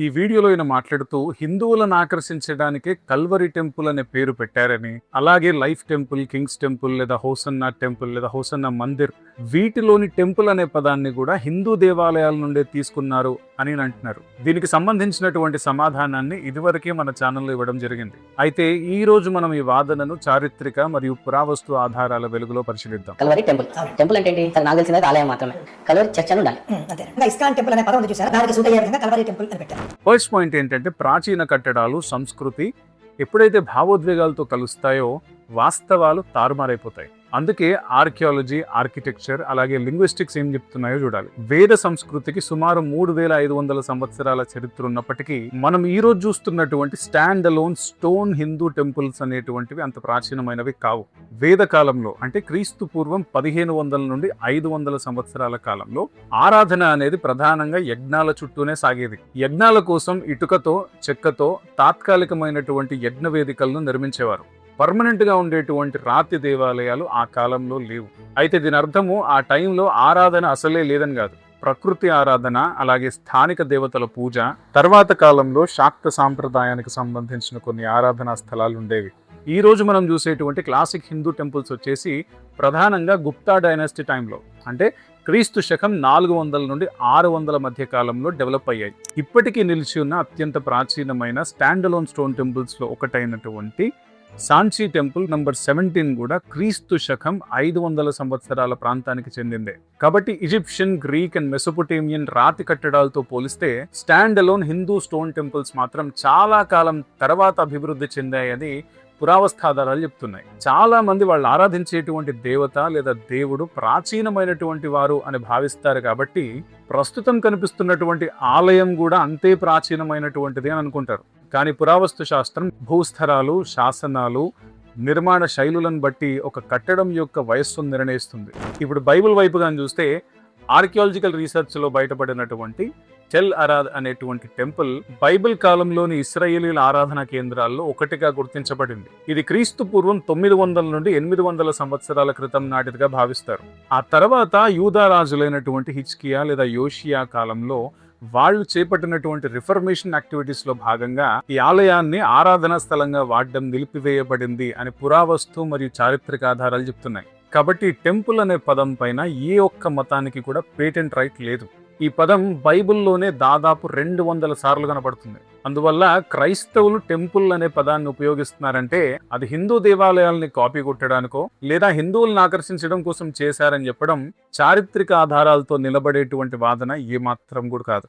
ఈ వీడియోలో ఈయన మాట్లాడుతూ హిందువులను ఆకర్షించడానికే కల్వరి టెంపుల్ అనే పేరు పెట్టారని, అలాగే లైఫ్ టెంపుల్, కింగ్స్ టెంపుల్ లేదా హోసన్నా టెంపుల్ లేదా హోసన్నా మందిర్, వీటిలోని టెంపుల్ అనే పదాన్ని కూడా హిందూ దేవాలయాల నుండే తీసుకున్నారు అని అంటున్నారు. దీనికి సంబంధించినటువంటి సమాధానాన్ని ఇదివరకే మన ఛానల్లో ఇవ్వడం జరిగింది. అయితే ఈ రోజు మనం ఈ వాదనను చారిత్రక మరియు పురావస్తు ఆధారాల వెలుగులో పరిశీలిద్దాం. కల్వరి టెంపుల్ టెంపుల్ అంటే ఏంటి? నాకు తెలిసింది ఆలయం మాత్రమే. కల్వరి చర్చ్ అని ఉండాలి. అంతే. ఇస్కాన్ టెంపుల్ అనే పదం ఉంది చూసారా, దానికి సూట్ అయ్యే విధంగా కల్వరి టెంపుల్ అని పెట్టారు. ఫస్ట్ పాయింట్ ఏంటంటే, ప్రాచీన కట్టడాలు, సంస్కృతి ఎప్పుడైతే భావోద్వేగాలతో కలుస్తాయో వాస్తవాలు తారుమారైపోతాయి. అందుకే ఆర్కియాలజీ, ఆర్కిటెక్చర్ అలాగే లింగ్విస్టిక్స్ ఏం చెప్తున్నాయో చూడాలి. వేద సంస్కృతికి సుమారు 3500 సంవత్సరాల చరిత్ర ఉన్నప్పటికీ మనం ఈ రోజు చూస్తున్నటువంటి stand alone stone Hindu temples అనేటువంటివి అంత ప్రాచీనమైనవి కావు. వేద కాలంలో అంటే క్రీస్తు పూర్వం 1500 నుండి 500 సంవత్సరాల కాలంలో ఆరాధన అనేది ప్రధానంగా యజ్ఞాల చుట్టూనే సాగేది. యజ్ఞాల కోసం ఇటుకతో, చెక్కతో తాత్కాలికమైనటువంటి యజ్ఞ వేదికలను నిర్మించేవారు. పర్మనెంట్ గా ఉండేటువంటి రాతి దేవాలయాలు ఆ కాలంలో లేవు. అయితే దీని అర్థము ఆ టైంలో ఆరాధన అసలే లేదని కాదు. ప్రకృతి ఆరాధన, అలాగే స్థానిక దేవతల పూజ, తర్వాత కాలంలో శాక్త సాంప్రదాయానికి సంబంధించిన కొన్ని ఆరాధనా స్థలాలు ఉండేవి. ఈ రోజు మనం చూసేటువంటి క్లాసిక్ హిందూ టెంపుల్స్ వచ్చేసి ప్రధానంగా గుప్తా డైనాసిటీ టైంలో, అంటే క్రీస్తు శకం 400 నుండి 600 మధ్య కాలంలో డెవలప్ అయ్యాయి. ఇప్పటికీ నిలిచి ఉన్న అత్యంత ప్రాచీనమైన స్టాండ్ అలోన్ స్టోన్ టెంపుల్స్ లో ఒకటైనటువంటి సాంచీ టెంపుల్ నంబర్ 17 కూడా క్రీస్తు శకం 500 సంవత్సరాల ప్రాంతానికి చెందిందే. కాబట్టి ఈజిప్షియన్, గ్రీక్ అండ్ మెసోపొటేమియన్ రాతి కట్టడాలతో పోలిస్తే stand alone Hindu stone temples మాత్రం చాలా కాలం తర్వాత అభివృద్ధి చెందాయని పురావస్థాధారాలు చెప్తున్నాయి. చాలా మంది వాళ్ళు ఆరాధించేటువంటి దేవత లేదా దేవుడు ప్రాచీనమైనటువంటి వారు అని భావిస్తారు. కాబట్టి ప్రస్తుతం కనిపిస్తున్నటువంటి ఆలయం కూడా అంతే ప్రాచీనమైనటువంటిది అని అనుకుంటారు. కానీ పురావస్తు శాస్త్రం భూస్థరాలు, శాసనాలు, నిర్మాణ శైలులను బట్టి ఒక కట్టడం యొక్క వయస్సును నిర్ణయిస్తుంది. ఇప్పుడు బైబిల్ వైపుగా చూస్తే ఆర్కియాలజికల్ రీసెర్చ్ లో బయటపడినటువంటి టెల్ అరాద్ అనేటువంటి టెంపుల్ బైబిల్ కాలంలోని ఇశ్రాయేలీల ఆరాధనా కేంద్రాల్లో ఒకటిగా గుర్తించబడింది. ఇది క్రీస్తు పూర్వం 900 నుండి 800 సంవత్సరాల క్రితం నాటిదిగా భావిస్తారు. ఆ తర్వాత యూదా రాజులైనటువంటి హిజ్కియా లేదా యోషియా కాలంలో వాళ్ళు చేపట్టినటువంటి రిఫర్మేషన్ యాక్టివిటీస్ లో భాగంగా ఈ ఆలయాన్ని ఆరాధనా స్థలంగా వాడడం నిలిపివేయబడింది అని పురావస్తు మరియు చారిత్రక ఆధారాలు చెప్తున్నాయి. కాబట్టి టెంపుల్ అనే పదం పైన ఏ ఒక్క మతానికి కూడా పేటెంట్ రైట్ లేదు. ఈ పదం బైబిల్లోనే దాదాపు 200 సార్లు కనబడుతుంది. అందువల్ల క్రైస్తవులు టెంపుల్ అనే పదాన్ని ఉపయోగిస్తున్నారంటే అది హిందూ దేవాలయాల్ని కాపీ కొట్టడానికో లేదా హిందువులను ఆకర్షించడం కోసం చేశారని చెప్పడం చారిత్రక ఆధారాలతో నిలబడేటువంటి వాదన ఏమాత్రం కూడా కాదు.